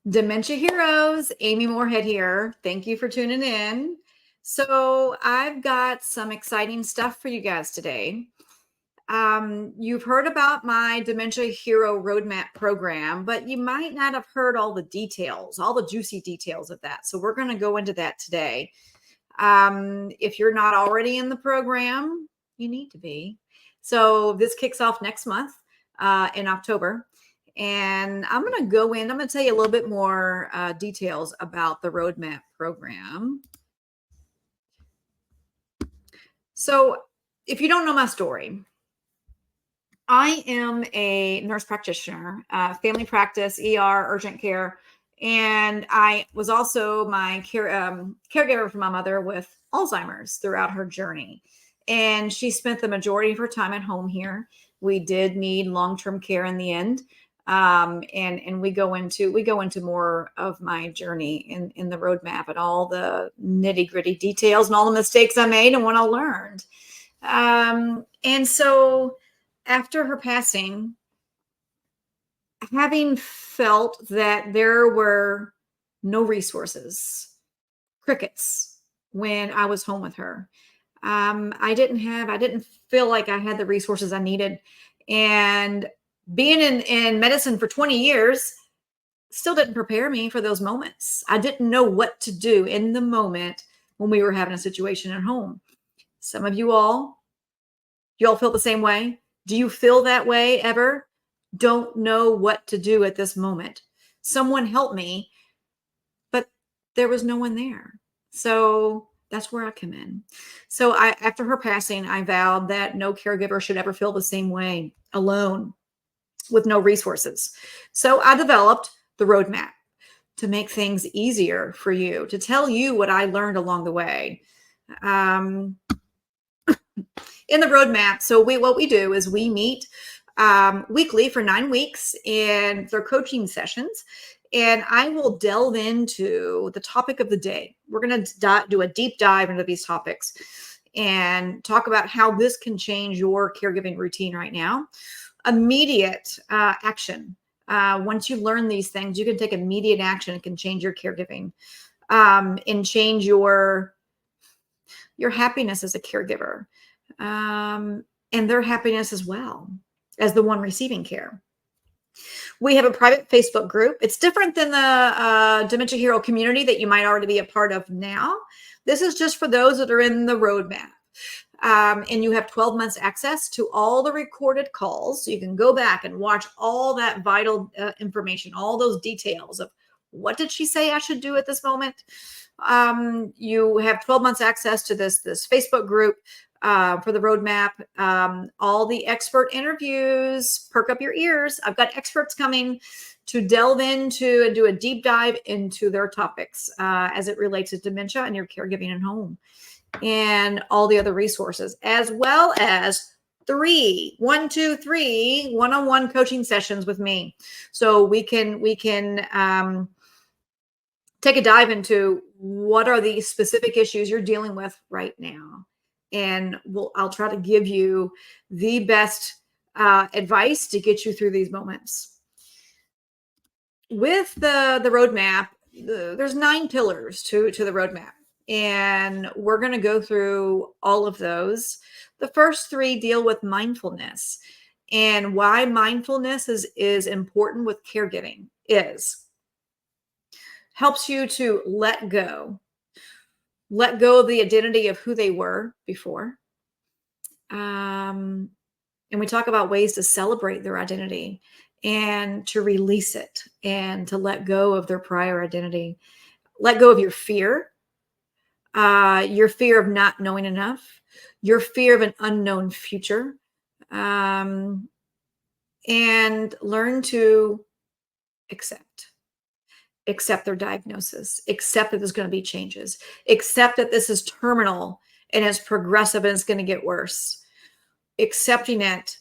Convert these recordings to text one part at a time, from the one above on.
Dementia Heroes, Amy Morehead here. Thank you for tuning in. So I've got some exciting stuff for you guys today. You've heard about my Dementia Hero Roadmap program, but you might not have heard all the details, all the juicy details of that. So we're going to go into that today. If you're not already in the program, you need to be. So this kicks off next month in October. And I'm going to tell you a little bit more details about the roadmap program. So if you don't know my story, I am a nurse practitioner, family practice, ER, urgent care. And I was also my caregiver for my mother with Alzheimer's throughout her journey. And she spent the majority of her time at home here. We did need long-term care in the end. And we go into more of my journey in the roadmap and all the nitty-gritty details and all the mistakes I made and what I learned. And so after her passing, having felt that there were no resources, crickets, when I was home with her, I didn't feel like I had the resources I needed. And being in medicine for 20 years still didn't prepare me for those moments. I didn't know what to do in the moment when we were having a situation at home. Some of you all feel the same way. Do you feel that way ever? Don't know what to do at this moment. Someone help me, but there was no one there. So that's where I come in. So after her passing, I vowed that no caregiver should ever feel the same way, alone, with no resources. So I developed the roadmap to make things easier for you, to tell you what I learned along the way. In the roadmap, so what we do is we meet weekly for 9 weeks, and they're coaching sessions. And I will delve into the topic of the day. We're going to do a deep dive into these topics and talk about how this can change your caregiving routine right now. Immediate action. Once you learn these things, you can take immediate action. It can change your caregiving and change your happiness as a caregiver, and their happiness as well as the one receiving care. We have a private Facebook group. It's different than the Dementia Hero community that you might already be a part of now. This is just for those that are in the roadmap. And you have 12 months access to all the recorded calls. So you can go back and watch all that vital information, all those details of what did she say I should do at this moment. You have 12 months access to this Facebook group for the roadmap, all the expert interviews. Perk up your ears. I've got experts coming to delve into and do a deep dive into their topics as it relates to dementia and your caregiving at home, and all the other resources, as well as 3 one-on-one coaching sessions with me. So we can take a dive into what are the specific issues you're dealing with right now. And I'll try to give you the best advice to get you through these moments. With the roadmap, there's 9 pillars to the roadmap. And we're going to go through all of those. The first 3 deal with mindfulness, and why mindfulness is important with caregiving helps you to let go of the identity of who they were before. And we talk about ways to celebrate their identity and to release it and to let go of their prior identity. Let go of your fear of not knowing enough, your fear of an unknown future, and learn to accept their diagnosis, accept that there's going to be changes, accept that this is terminal and it's progressive and it's going to get worse. Accepting it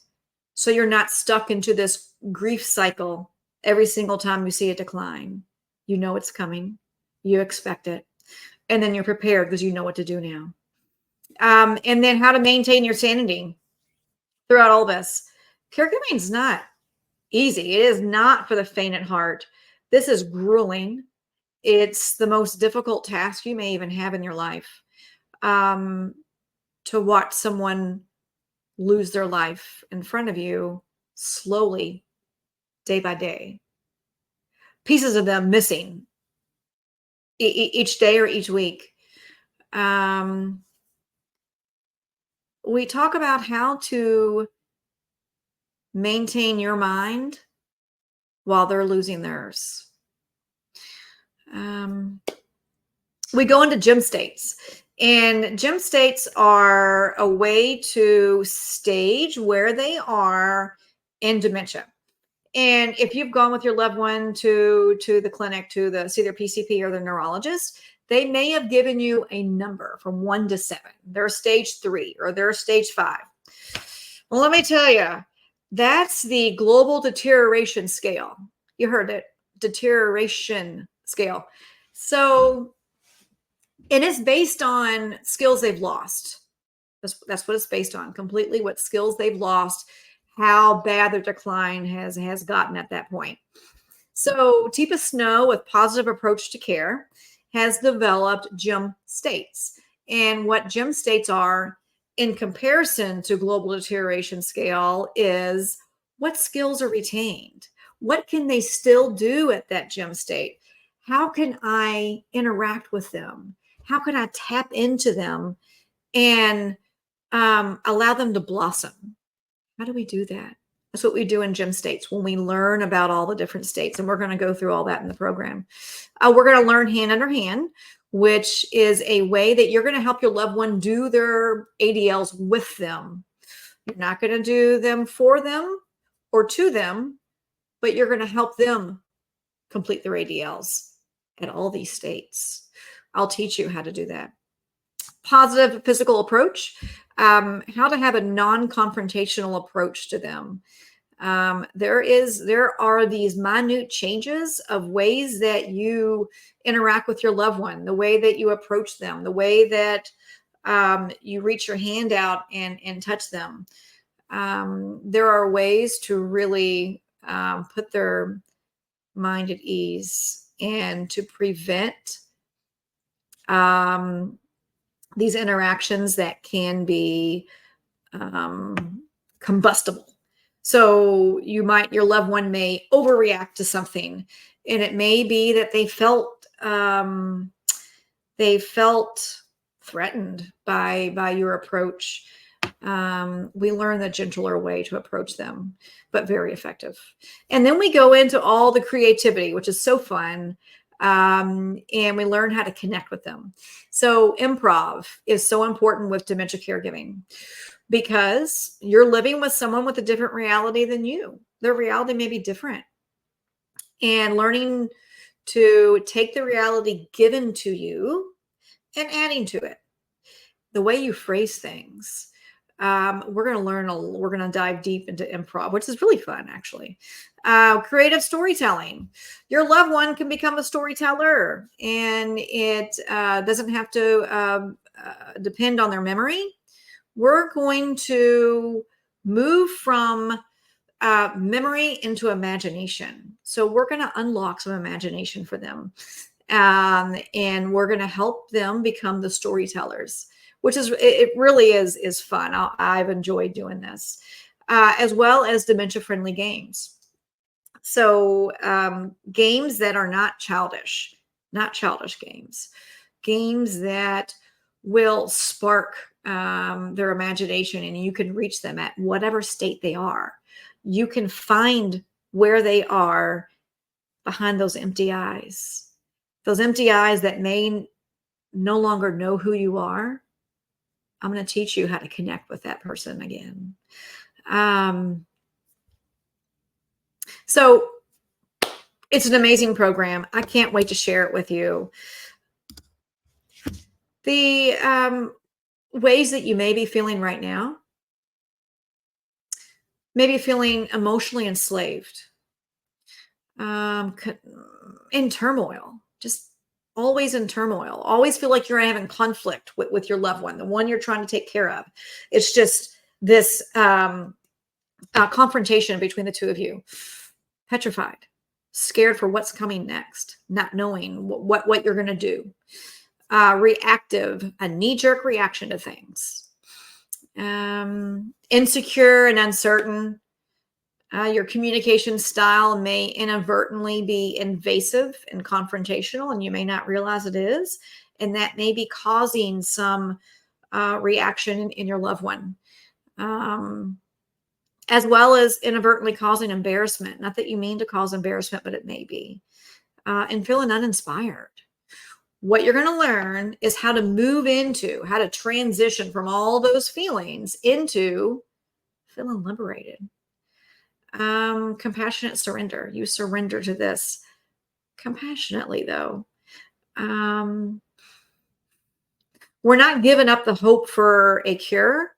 so you're not stuck into this grief cycle every single time you see a decline. You know it's coming. You expect it. And then you're prepared because you know what to do now. And then how to maintain your sanity throughout all this. Caregiving is not easy. It is not for the faint at heart. This is grueling. It's the most difficult task you may even have in your life, um, to watch someone lose their life in front of you slowly, day by day. Pieces of them missing each day or each week. Um, we talk about how to maintain your mind while they're losing theirs. Um, we go into gym states, and gym states are a way to stage where they are in dementia. And if you've gone with your loved one to the clinic to see their PCP or their neurologist, they may have given you a number from 1 to 7. They're stage 3 or they're stage 5. Well, let me tell you, that's the global deterioration scale. You heard it, deterioration scale. So, and it's based on skills they've lost. That's what it's based on, completely what skills they've lost, how bad their decline has gotten at that point. So Teepa Snow, with Positive Approach to Care, has developed gym states. And what gym states are in comparison to global deterioration scale is what skills are retained? What can they still do at that gym state? How can I interact with them? How can I tap into them and allow them to blossom? How do we do that? That's what we do in gym states when we learn about all the different states. And we're going to go through all that in the program. We're going to learn hand under hand, which is a way that you're going to help your loved one do their ADLs with them. You're not going to do them for them or to them, but you're going to help them complete their ADLs at all these states. I'll teach you how to do that. Positive physical approach, how to have a non-confrontational approach to them. There are these minute changes of ways that you interact with your loved one, the way that you approach them, the way that you reach your hand out and touch them. There are ways to really put their mind at ease and to prevent these interactions that can be combustible. So your loved one may overreact to something, and it may be that they felt threatened by your approach. We learn the gentler way to approach them, but very effective. And then we go into all the creativity, which is so fun. And we learn how to connect with them. So improv is so important with dementia caregiving because you're living with someone with a different reality than you. Their reality may be different. And learning to take the reality given to you and adding to it. The way you phrase things. We're going to dive deep into improv, which is really fun, actually. Creative storytelling. Your loved one can become a storyteller, and it doesn't have to depend on their memory. We're going to move from memory into imagination. So we're going to unlock some imagination for them. And we're going to help them become the storytellers, which it really is fun. I've enjoyed doing this, as well as dementia-friendly games. So games that are not childish games that will spark their imagination, and you can reach them at whatever state they are. You can find where they are behind those empty eyes that may no longer know who you are. I'm going to teach you how to connect with that person again. So it's an amazing program. I can't wait to share it with you. The ways that you may be feeling right now, maybe feeling emotionally enslaved, in turmoil, just always in turmoil, always feel like you're having conflict with your loved one, the one you're trying to take care of. It's just this confrontation between the two of you. Petrified, scared for what's coming next, not knowing what you're going to do. Reactive, a knee-jerk reaction to things. Insecure and uncertain. Your communication style may inadvertently be invasive and confrontational, and you may not realize it is. And that may be causing some reaction in your loved one, as well as inadvertently causing embarrassment. Not that you mean to cause embarrassment, but it may be. And feeling uninspired. What you're going to learn is how to transition from all those feelings into feeling liberated. Compassionate surrender. You surrender to this compassionately, though. We're not giving up the hope for a cure,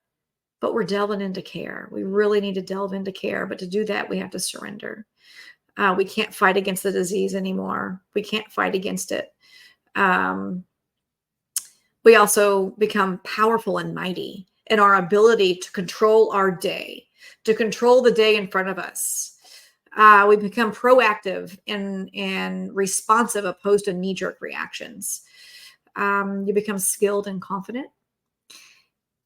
but we're delving into care. We really need to delve into care. But to do that, we have to surrender. We can't fight against the disease anymore. We can't fight against it. We also become powerful and mighty in our ability to control our day, to control the day in front of us. We become proactive and responsive opposed to knee-jerk reactions. You become skilled and confident,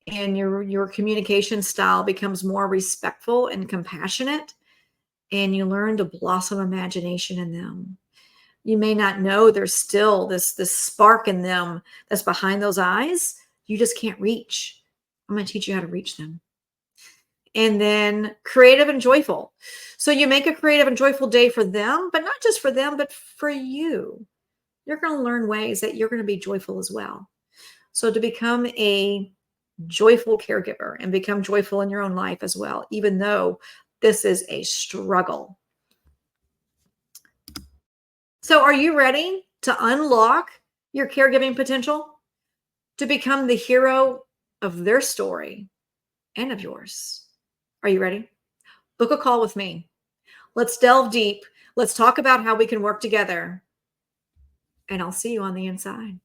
and your communication style becomes more respectful and compassionate, and you learn to blossom imagination in them. You may not know there's still this spark in them that's behind those eyes. You just can't reach. I'm going to teach you how to reach them. And then creative and joyful. So you make a creative and joyful day for them, but not just for them, but for you. You're going to learn ways that you're going to be joyful as well. So to become a joyful caregiver and become joyful in your own life as well, even though this is a struggle. So are you ready to unlock your caregiving potential, to become the hero of their story and of yours? Are you ready? Book a call with me. Let's delve deep. Let's talk about how we can work together. And I'll see you on the inside.